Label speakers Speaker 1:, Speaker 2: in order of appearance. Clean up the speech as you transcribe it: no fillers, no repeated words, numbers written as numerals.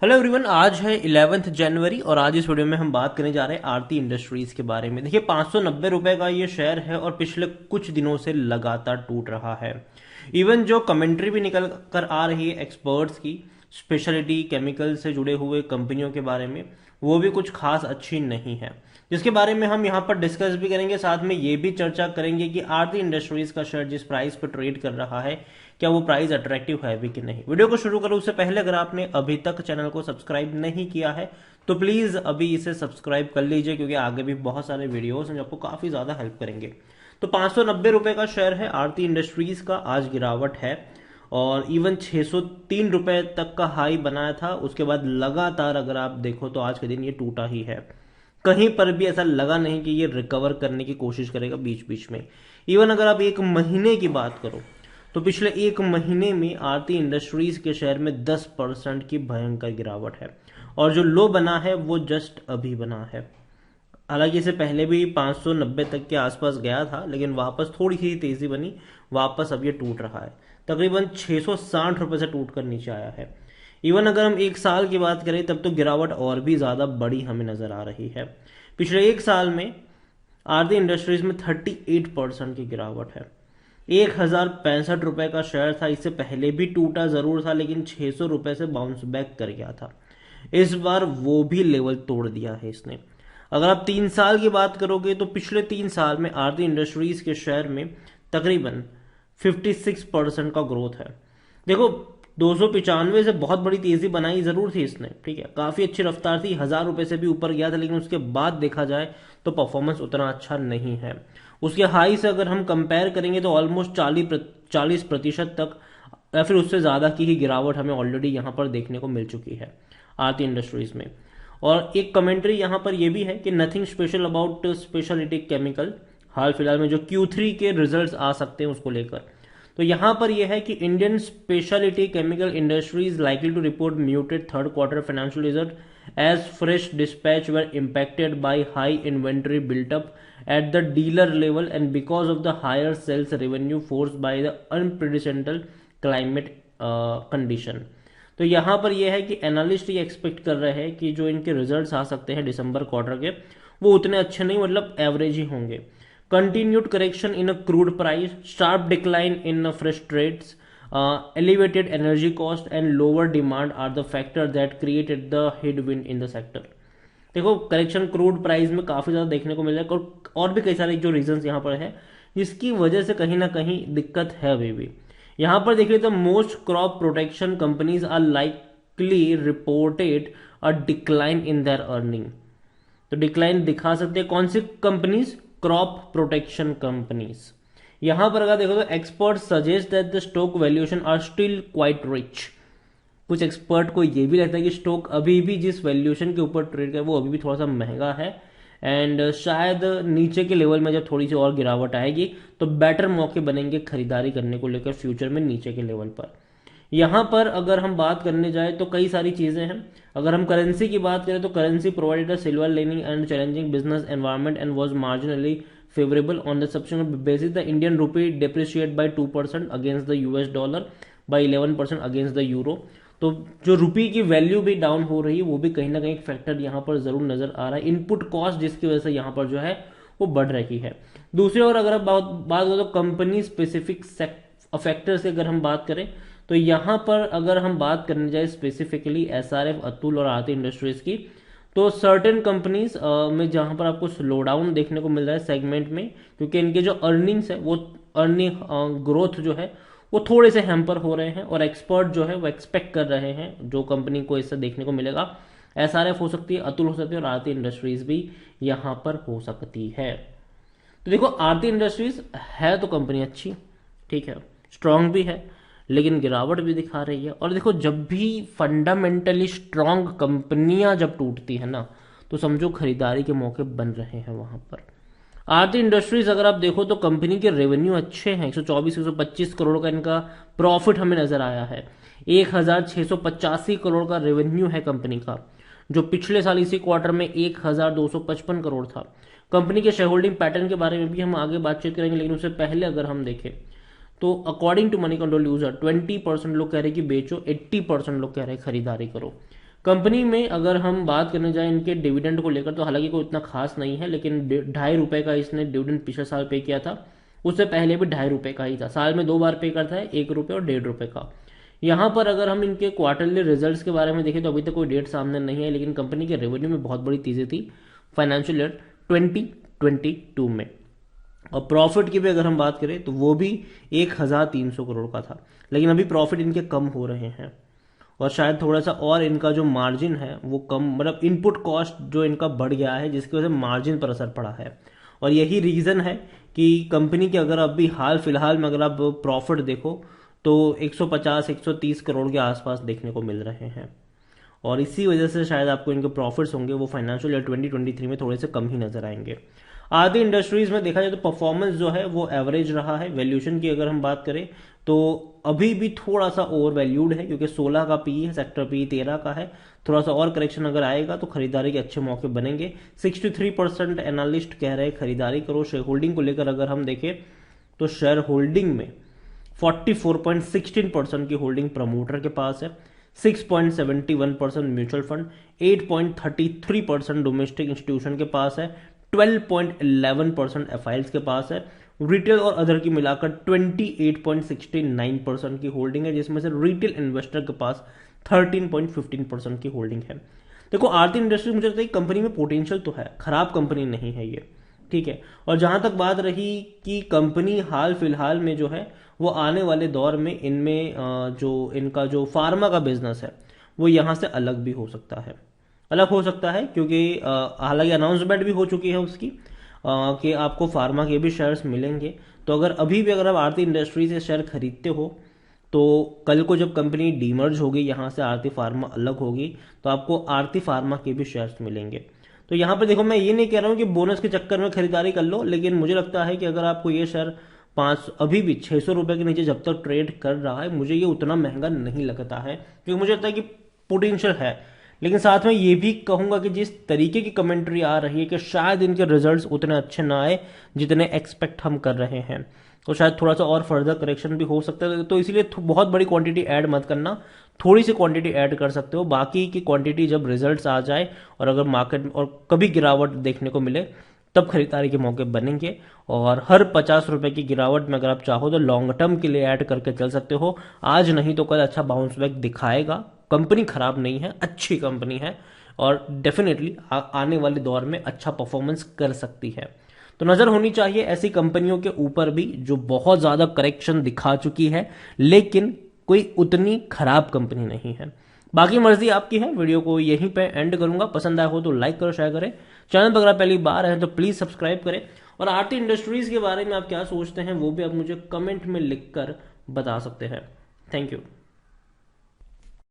Speaker 1: Hello everyone, आज है 11 जनवरी और आज इस वीडियो में हम बात करने जा रहे हैं आरती इंडस्ट्रीज के बारे में। देखिए, 590 रुपए का ये शेयर है और पिछले कुछ दिनों से लगातार टूट रहा है। इवन जो कमेंट्री भी निकल कर आ रही है एक्सपर्ट्स की, स्पेशलिटी केमिकल से जुड़े हुए कंपनियों के बारे में, वो भी कुछ खास अच्छी नहीं है, जिसके बारे में हम यहाँ पर डिस्कस भी करेंगे। साथ में ये भी चर्चा करेंगे कि आरती इंडस्ट्रीज का शेयर जिस प्राइस पर ट्रेड कर रहा है, क्या वो प्राइस अट्रैक्टिव है भी कि नहीं। वीडियो को शुरू करूं उससे पहले अगर आपने अभी तक चैनल को सब्सक्राइब नहीं किया है तो प्लीज अभी इसे सब्सक्राइब कर लीजिए, क्योंकि आगे भी बहुत सारे वीडियोस हैं जो आपको काफी ज्यादा हेल्प करेंगे। तो 590 रुपए का शेयर है आरती इंडस्ट्रीज का, आज गिरावट है और इवन 603 रुपए तक का हाई बनाया था। उसके बाद लगातार अगर आप देखो तो आज के दिन ये टूटा ही है। कहीं पर भी ऐसा लगा नहीं कि ये रिकवर करने की कोशिश करेगा बीच बीच में। इवन अगर आप एक महीने की बात करो तो पिछले एक महीने में आरती इंडस्ट्रीज के शेयर में 10% की भयंकर गिरावट है और जो लो बना है वो जस्ट अभी बना है। हालांकि इससे पहले भी 590 तक के आसपास गया था, लेकिन वापस थोड़ी सी तेजी बनी, वापस अब ये टूट रहा है। तकरीबन 660 रुपए से टूट कर नीचे आया है। इवन अगर हम एक साल की बात करें तब तो गिरावट और भी ज्यादा बड़ी हमें नजर आ रही है। पिछले एक साल में आरती इंडस्ट्रीज में 38% की गिरावट है। 1065 रुपए का शेयर था, इससे पहले भी टूटा जरूर था लेकिन 600 रुपए से बाउंस बैक कर गया था। इस बार वो भी लेवल तोड़ दिया है इसने। अगर आप 3 साल की बात करोगे तो पिछले 3 साल में आरती इंडस्ट्रीज के शेयर में तकरीबन 56% का ग्रोथ है। देखो, 295 से बहुत बड़ी तेजी बनाई जरूर थी इसने, ठीक है, काफी अच्छी रफ्तार थी, 1000 रुपए से भी ऊपर गया था, लेकिन उसके बाद देखा जाए तो परफॉर्मेंस उतना अच्छा नहीं है। उसके हाई से अगर हम कंपेयर करेंगे तो ऑलमोस्ट 40% तक या फिर उससे ज्यादा की ही गिरावट हमें ऑलरेडी यहां पर देखने को मिल चुकी है आरती इंडस्ट्रीज में। और एक कमेंट्री यहां पर यह भी है कि nothing special about speciality chemical, हाल फिलहाल में जो Q3 के रिजल्ट्स आ सकते हैं उसको लेकर। तो यहां पर यह है कि Indian specialty chemical industries likely to report muted third quarter financial result as fresh dispatch were impacted by high inventory built up at the dealer level and because of the higher sales revenue forced by the unprecedented climate condition। तो यहां पर यह है कि analyst ये expect कर रहे हैं कि जो इनके रिजल्ट्स आ सकते हैं दिसंबर क्वार्टर के, वो उतने अच्छे नहीं, मतलब एवरेज ही होंगे। Continued correction in a crude price, sharp decline in fresh trades, elevated energy cost and lower demand are the factors that created the headwind in the sector। देखो, करेक्शन क्रूड प्राइस में काफी ज्यादा देखने को मिल रहा है और भी कई सारे जो रीजंस यहाँ पर है जिसकी वजह से कहीं ना कहीं दिक्कत है अभी भी। यहाँ पर देखिए तो most crop protection companies are likely reported a decline in their earning. तो डिक्लाइन दिखा सकते हैं कौन सी कंपनीज? Crop protection companies. यहां पर अगर देखो तो expert suggest that the stock valuation are still quite rich. कुछ एक्सपर्ट को यह भी लगता है कि स्टॉक अभी भी जिस वैल्यूएशन के ऊपर ट्रेड कर वो अभी भी थोड़ा सा महंगा है एंड शायद नीचे के लेवल में जब थोड़ी सी और गिरावट आएगी तो बेटर मौके बनेंगे खरीदारी करने को लेकर फ्यूचर में नीचे के लेवल पर। यहां पर अगर हम बात करने जाए तो कई सारी चीजें हैं। अगर हम करेंसी की बात करें तो currency provided a silver lining and challenging business environment and was marginally favorable on the subsequent basis the Indian rupee depreciated by 2% against the US dollar by 11% against the euro। तो जो रुपी की value भी down हो रही है वो भी कहीं ना कहीं एक फैक्टर यहाँ पर जरूर नजर आ रहा है, इनपुट कॉस्ट जिसकी वजह से यहाँ पर जो है वो बढ़ रही है। दूसरी ओर अगर आप बात करें तो कंपनी स्पेसिफिक फैक्टर से अगर हम बात करें तो यहाँ पर अगर हम बात करने जाए स्पेसिफिकली SRF, अतुल और आरती इंडस्ट्रीज की, तो सर्टेन कंपनीज में जहां पर आपको स्लो डाउन देखने को मिल रहा है सेगमेंट में, क्योंकि इनके जो अर्निंग्स है वो अर्निंग ग्रोथ जो है वो थोड़े से हैम्पर हो रहे हैं और एक्सपर्ट जो है वो एक्सपेक्ट कर रहे हैं जो कंपनी को इससे देखने को मिलेगा। SRF हो सकती है, अतुल हो सकती है और आरती इंडस्ट्रीज भी यहां पर हो सकती है। तो देखो, आरती इंडस्ट्रीज है तो कंपनी अच्छी, ठीक है, स्ट्रांग भी है, लेकिन गिरावट भी दिखा रही है। और देखो, जब भी फंडामेंटली स्ट्रांग कंपनियां जब टूटती है ना तो समझो खरीदारी के मौके बन रहे हैं वहां पर। आरती इंडस्ट्रीज अगर आप देखो तो कंपनी के रेवेन्यू अच्छे हैं, 124-125 करोड़ का इनका प्रॉफिट हमें नजर आया है। 1685 करोड़ का रेवेन्यू है कंपनी का, जो पिछले साल इसी क्वार्टर में 1255 करोड़ था। कंपनी के शेयर होल्डिंग पैटर्न के बारे में भी हम आगे बातचीत करेंगे, लेकिन उससे पहले अगर हम देखें तो according to Moneycontrol user 20% लोग कह रहे हैं कि बेचो, 80% लोग कह रहे हैं खरीदारी करो। कंपनी में अगर हम बात करने जाएं इनके डिविडेंड को लेकर, तो हालांकि कोई इतना खास नहीं है, लेकिन ₹2.5 का इसने डिविडेंड पिछले साल पे किया था। उससे पहले भी ₹2.5 का ही था। साल में 2 बार पे करता है, ₹1 और ₹1.5 का। यहाँ पर अगर हम इनके क्वार्टरली रिजल्ट्स के बारे में देखें तो अभी तक कोई डेट सामने नहीं है, लेकिन कंपनी के रेवेन्यू में बहुत बड़ी तेजी थी फाइनेंशियल ईयर 2022 में। और प्रॉफिट की भी अगर हम बात करें तो वो भी 1300 करोड़ का था, लेकिन अभी प्रॉफिट इनके कम हो रहे हैं। और शायद थोड़ा सा और इनका जो मार्जिन है वो कम, मतलब इनपुट कॉस्ट जो इनका बढ़ गया है, जिसकी वजह से मार्जिन पर असर पड़ा है। और यही रीज़न है कि कंपनी के अगर अभी हाल फिलहाल में अगर आप प्रॉफिट देखो तो 150-130 करोड़ के आसपास देखने को मिल रहे हैं। और इसी वजह से शायद आपको इनके प्रॉफिट्स होंगे वो फाइनेंशियल ईयर 2023 में थोड़े से कम ही नजर आएंगे। आदि इंडस्ट्रीज में देखा जाए तो परफॉर्मेंस जो है वो एवरेज रहा है। वैल्यूएशन की अगर हम बात करें तो अभी भी थोड़ा सा ओवर वैल्यूड है, क्योंकि 16 का पी है, सेक्टर पी 13 का है। थोड़ा सा और करेक्शन अगर आएगा तो खरीदारी के अच्छे मौके बनेंगे। 63% एनालिस्ट कह रहे हैं खरीदारी करो। शेयर होल्डिंग को लेकर अगर हम देखें तो शेयर होल्डिंग में 44.16% की होल्डिंग प्रमोटर के पास है, 6.71% म्यूचुअल फंड, 8.33% डोमेस्टिक इंस्टीट्यूशन के पास है, 12.11% एफआईएल्स के पास है। रिटेल और अदर की मिलाकर 28.69% की होल्डिंग है, जिसमें से रिटेल इन्वेस्टर के पास 13.15% की होल्डिंग है। देखो आरती इंडस्ट्री मुझे लगता है कंपनी में पोटेंशियल तो है, खराब कंपनी नहीं है ये, ठीक है। और जहां तक बात रही कि कंपनी हाल फिलहाल में जो है वो आने वाले दौर में इनमें जो इनका जो फार्मा का बिजनेस है वो यहाँ से अलग भी हो सकता है, अलग हो सकता है, क्योंकि हालांकि अनाउंसमेंट भी हो चुकी है उसकी कि आपको फार्मा के भी शेयर्स मिलेंगे। तो अगर अभी भी अगर आप आरती इंडस्ट्री से शेयर खरीदते हो तो कल को जब कंपनी डीमर्ज होगी, यहाँ से आरती फार्मा अलग होगी, तो आपको आरती फार्मा के भी शेयर्स मिलेंगे। तो यहाँ पे देखो मैं ये नहीं कह रहा हूँ कि बोनस के चक्कर में खरीदारी कर लो, लेकिन मुझे लगता है कि अगर आपको ये शेयर अभी भी 600 रुपए के नीचे जब तक ट्रेड कर रहा है, मुझे ये उतना महंगा नहीं लगता है, क्योंकि मुझे लगता है कि पोटेंशियल है। लेकिन साथ में ये भी कहूंगा कि जिस तरीके की कमेंट्री आ रही है कि शायद इनके रिजल्ट्स उतने अच्छे ना आए जितने एक्सपेक्ट हम कर रहे हैं, तो शायद थोड़ा सा और फर्दर करेक्शन भी हो सकता है। तो इसीलिए बहुत बड़ी क्वांटिटी ऐड मत करना, थोड़ी सी क्वांटिटी ऐड कर सकते हो। बाकी की क्वांटिटी जब रिजल्ट्स आ जाए और अगर मार्केट और कभी गिरावट देखने को मिले तब खरीदारी के मौके बनेंगे। और हर 50 रुपए की गिरावट में अगर आप चाहो तो लॉन्ग टर्म के लिए ऐड करके चल सकते हो। आज नहीं तो कल अच्छा बाउंस बैक दिखाएगा। कंपनी खराब नहीं है, अच्छी कंपनी है और डेफिनेटली आने वाले दौर में अच्छा परफॉर्मेंस कर सकती है। तो नजर होनी चाहिए ऐसी कंपनियों के ऊपर भी जो बहुत ज्यादा करेक्शन दिखा चुकी है, लेकिन कोई उतनी खराब कंपनी नहीं है। बाकी मर्जी आपकी है। वीडियो को यहीं पे एंड करूंगा। पसंद आया हो तो लाइक करो, शेयर करें। चैनल पर अगर आप पहली बार हैं तो प्लीज सब्सक्राइब करें। और आरती इंडस्ट्रीज के बारे में आप क्या सोचते हैं वो भी आप मुझे कमेंट में लिखकर बता सकते हैं। Thank you.